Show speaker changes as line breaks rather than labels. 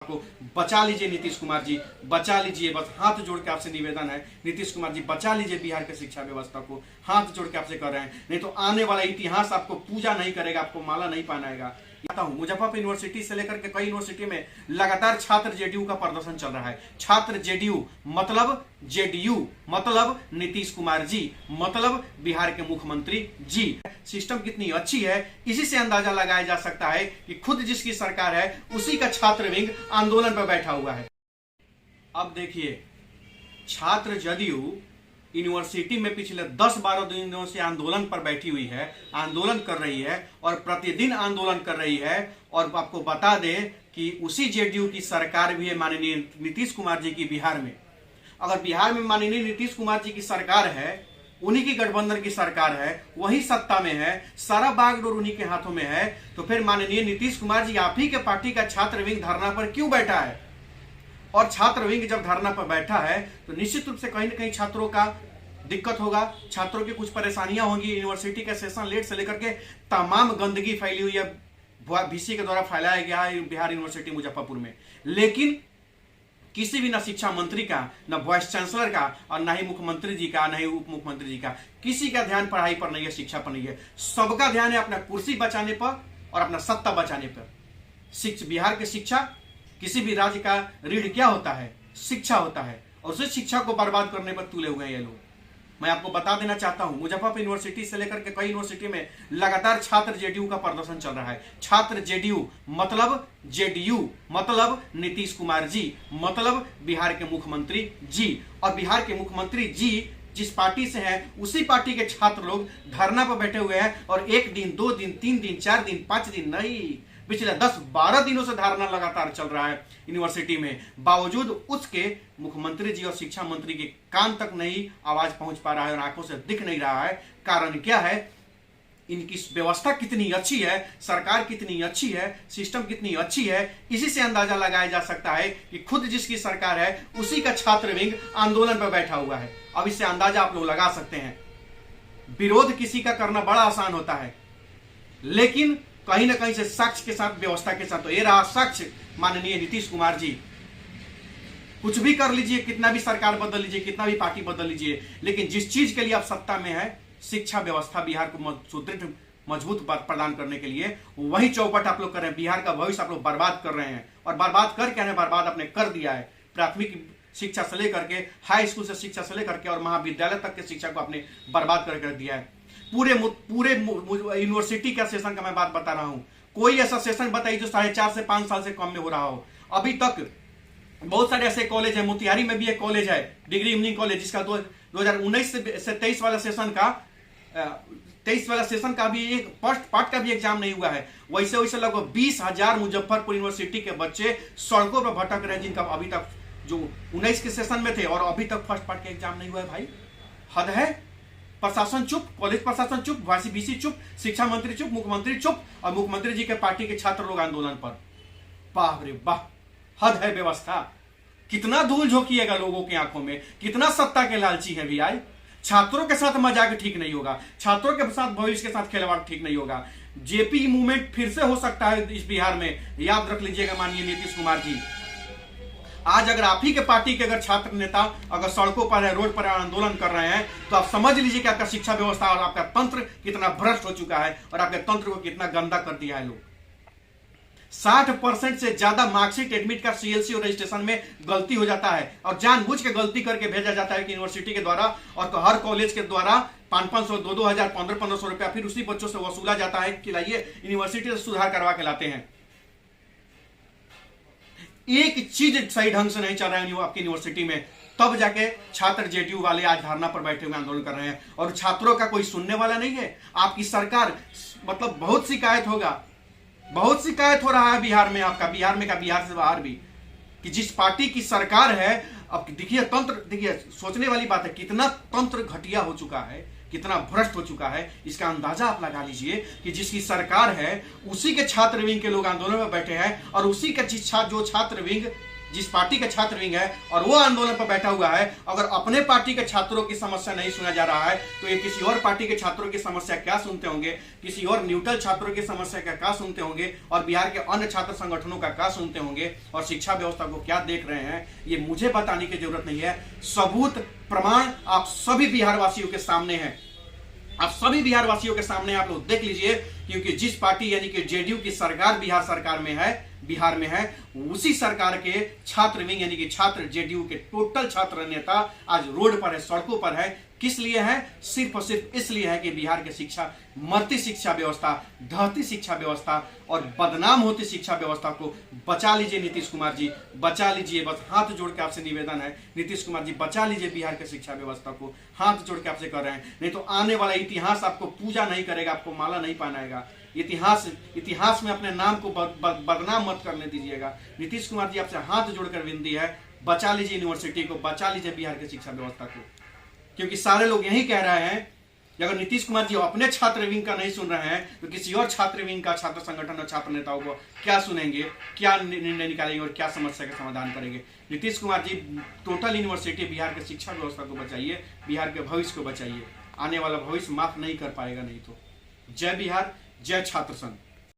को बचा लीजिए नीतीश कुमार जी, बचा लीजिए। बस हाथ जोड़ के आपसे निवेदन है, नीतीश कुमार जी बचा लीजिए बिहार की शिक्षा व्यवस्था को, हाथ जोड़ के आपसे कर रहे हैं। नहीं तो आने वाला इतिहास आपको पूजा नहीं करेगा, आपको माला नहीं पहनाएगा। मुजफ्फरपुर यूनिवर्सिटी से लेकर के कई यूनिवर्सिटी में लगातार छात्र जेडीयू का प्रदर्शन चल रहा है। छात्र जेडीयू मतलब नीतीश कुमार जी, मतलब बिहार के मुख्यमंत्री जी। सिस्टम कितनी अच्छी है इसी से अंदाजा लगाया जा सकता है कि खुद जिसकी सरकार है उसी का छात्र विंग आंदोलन पर बैठा हुआ है। अब देखिए, छात्र जदयू यूनिवर्सिटी में पिछले 10-12 दिनों से आंदोलन पर बैठी हुई है, आंदोलन कर रही है और प्रतिदिन आंदोलन कर रही है। और आपको बता दें कि उसी जेडीयू की सरकार भी है माननीय नीतीश कुमार जी की बिहार में। अगर बिहार में माननीय नीतीश कुमार जी की सरकार है, उन्हीं की गठबंधन की सरकार है, वही सत्ता में है, सारा बागडोर उन्हीं के हाथों में है, तो फिर माननीय नीतीश कुमार जी आप ही के पार्टी का छात्र विंग धरना पर क्यों बैठा है? और छात्र विंग जब धरना पर बैठा है तो निश्चित रूप से कहीं ना कहीं छात्रों का दिक्कत होगा, छात्रों की कुछ परेशानियां होंगी। यूनिवर्सिटी का सेशन लेट से लेकर के तमाम गंदगी फैली हुई है, वीसी के द्वारा फैलाया गया है बिहार यूनिवर्सिटी मुजफ्फरपुर में। लेकिन किसी भी, न शिक्षा मंत्री का, न वाइस चांसलर का, और न ही मुख्यमंत्री जी का, न ही उप मुख्यमंत्री जी का, किसी का ध्यान पढ़ाई पर नहीं है, शिक्षा पर नहीं है। सबका ध्यान है अपना कुर्सी बचाने पर और अपना सत्ता बचाने पर। बिहार की शिक्षा, किसी भी राज्य का रीढ़ क्या होता है? शिक्षा होता है, और उस शिक्षा को बर्बाद करने पर तुले हुए हैं ये लोग। मैं आपको बता देना चाहता हूं, मुजफ्फरपुर यूनिवर्सिटी से लेकर के कई यूनिवर्सिटी में लगातार छात्र जेडीयू का प्रदर्शन चल रहा है। छात्र जेडीयू मतलब नीतीश कुमार जी, मतलब बिहार के मुख्यमंत्री जी। और बिहार के मुख्यमंत्री जी जिस पार्टी से हैं उसी पार्टी के छात्र लोग धरना पर बैठे हुए हैं। और 1 दिन, 2 दिन, 3 दिन, 4 दिन, 5 दिन नहीं, पिछले 10-12 दिनों से धरना लगातार चल रहा है यूनिवर्सिटी में। बावजूद उसके मुख्यमंत्री जी और शिक्षा मंत्री के कान तक नहीं आवाज पहुंच पा रहा है और आंखों से दिख नहीं रहा है। कारण क्या है? इनकी व्यवस्था कितनी अच्छी है, सरकार कितनी अच्छी है, सिस्टम कितनी अच्छी है, इसी से अंदाजा लगाया जा सकता है कि खुद जिसकी सरकार है उसी का छात्र विंग आंदोलन पर बैठा हुआ है। अब इससे अंदाजा आप लोग लगा सकते हैं। विरोध किसी का करना बड़ा आसान होता है, लेकिन कहीं ना कहीं से साक्ष्य के साथ, व्यवस्था के साथ। तो ये रहा साक्ष्य, माननीय नीतीश कुमार जी। कुछ भी कर लीजिए, कितना भी सरकार बदल लीजिए, कितना भी पार्टी बदल लीजिए, लेकिन जिस चीज के लिए आप सत्ता में है, शिक्षा व्यवस्था बिहार को सुदृढ़ मजबूत प्रदान करने के लिए, वही चौपट आप लोग कर रहे हैं। बिहार का भविष्य आप लोग बर्बाद कर रहे हैं। और बर्बाद कर क्या है? बर्बाद आपने कर दिया है। प्राथमिक शिक्षा से लेकर के, हाई स्कूल से शिक्षा से लेकर के और महाविद्यालय तक के शिक्षा को आपने बर्बाद कर दिया है। पूरे यूनिवर्सिटी का सेशन का मैं बात बता रहा हूं। कोई ऐसा सेशन बताइए जो 4.5 से 5 साल से कम में हो रहा हो। अभी तक बहुत सारे ऐसे कॉलेज है, मोतिहारी में भी एक कॉलेज है, डिग्री इवनिंग कॉलेज, जिसका 2019 से 23 वाला सेशन का भी एक फर्स्ट पार्ट का भी एग्जाम नहीं हुआ है। वैसे लगभग 20,000 मुजफ्फरपुर यूनिवर्सिटी के बच्चे सड़कों पर भटक रहे हैं, जिनका अभी तक, जो 19 के सेशन में थे और अभी तक फर्स्ट पार्ट का एग्जाम नहीं हुआ है। भाई हद है। प्रशासन चुप, कॉलेज प्रशासन चुप, वीसी चुप, शिक्षा मंत्री चुप, मुख्यमंत्री चुप, और मुख्यमंत्री जी के पार्टी के छात्र लोग आंदोलन पर। वाह रे वाह, हद है व्यवस्था। कितना धूल झोंकिएगा लोगों की आंखों में, कितना सत्ता के लालची है भी। आई छात्रों के साथ मजाक ठीक नहीं होगा, छात्रों के साथ भविष्य के साथ खिलवाड़ ठीक नहीं होगा। जेपी मूवमेंट फिर से हो सकता है इस बिहार में, याद रख लीजिएगा माननीय नीतीश कुमार जी। आज अगर आप ही के पार्टी के अगर छात्र नेता अगर सड़कों पर है, रोड पर आंदोलन कर रहे हैं, तो आप समझ लीजिए कि आपका शिक्षा व्यवस्था और आपका तंत्र कितना भ्रष्ट हो चुका है और आपके तंत्र को कितना गंदा कर दिया है लोग। 60% से ज्यादा मार्कशीट, एडमिट कार्ड, सीएलसी और रजिस्ट्रेशन में गलती हो जाता है, और जानबूझ के गलती करके भेजा जाता है कि यूनिवर्सिटी के द्वारा और तो हर कॉलेज के द्वारा 500-500, 2,000, 1500 रुपया फिर उसी बच्चों से वसूला जाता है कि लाइए यूनिवर्सिटी से सुधार करवा के लाते हैं। एक चीज सही ढंग से नहीं चल रहा है आपकी यूनिवर्सिटी में, तब जाके छात्र जेडीयू वाले आज धरना पर बैठे हुए आंदोलन कर रहे हैं। और छात्रों का कोई सुनने वाला नहीं है। आपकी सरकार, मतलब बहुत शिकायत होगा, बहुत शिकायत हो रहा है बिहार में, आपका बिहार में का, बिहार से बाहर भी, कि जिस पार्टी की सरकार है। अब देखिए तंत्र, देखिए सोचने वाली बात है, कितना तंत्र घटिया हो चुका है, कितना भ्रष्ट हो चुका है। इसका अंदाजा आप लगा लीजिए कि जिसकी सरकार है उसी के छात्र विंग के लोग आंदोलन में बैठे हैं, और उसी का जो छात्र विंग जिस पार्टी का छात्र विंग है और वो आंदोलन पर बैठा हुआ है, अगर अपने पार्टी के छात्रों की समस्या नहीं सुना जा रहा है तो ये किसी और पार्टी के छात्रों की समस्या क्या सुनते होंगे, किसी और न्यूट्रल छात्रों की समस्या का क्या सुनते होंगे, और बिहार के अन्य छात्र संगठनों का क्या सुनते होंगे, और शिक्षा व्यवस्था को क्या देख रहे हैं, ये मुझे बताने की जरूरत नहीं है। सबूत प्रमाण आप सभी बिहार वासियों के सामने है, आप सभी बिहार वासियों के सामने आप लोग देख लीजिए। क्योंकि जिस पार्टी यानी कि जेडीयू की सरकार बिहार सरकार में है, बिहार में है, उसी सरकार के छात्र विंग यानी कि छात्र जेडीयू के टोटल छात्र नेता आज रोड पर है, सड़कों पर है। किस लिए है? सिर्फ और सिर्फ इसलिए है कि बिहार की शिक्षा, मरती शिक्षा व्यवस्था, ढहती शिक्षा व्यवस्था और बदनाम होती शिक्षा व्यवस्था को बचा लीजिए नीतीश कुमार जी, बचा लीजिए। बस हाथ जोड़ के आपसे निवेदन है, नीतीश कुमार जी बचा लीजिए बिहार की शिक्षा व्यवस्था को, हाथ जोड़ के आपसे कर रहे हैं। नहीं तो आने वाला इतिहास आपको पूजा नहीं करेगा, आपको माला नहीं पहनाएगा। इतिहास में अपने नाम को बदनाम मत करने दीजिएगा। नीतीश कुमार जी आपसे हाथ जोड़कर विनती है, बचा लीजिए यूनिवर्सिटी को, बचा लीजिए बिहार की शिक्षा व्यवस्था को। क्योंकि सारे लोग यही कह रहे हैं कि अगर नीतीश कुमार जी अपने छात्र विंग का नहीं सुन रहे हैं तो किसी और छात्र विंग का, छात्र संगठन और छात्र नेताओं को क्या सुनेंगे, क्या निर्णय निकालेंगे और क्या समस्या का समाधान करेंगे। नीतीश कुमार जी टोटल यूनिवर्सिटी, बिहार की शिक्षा व्यवस्था को बचाइए, बिहार के भविष्य को बचाइए। आने वाला भविष्य माफ नहीं कर पाएगा नहीं तो। जय बिहार, जय छात्र संघ।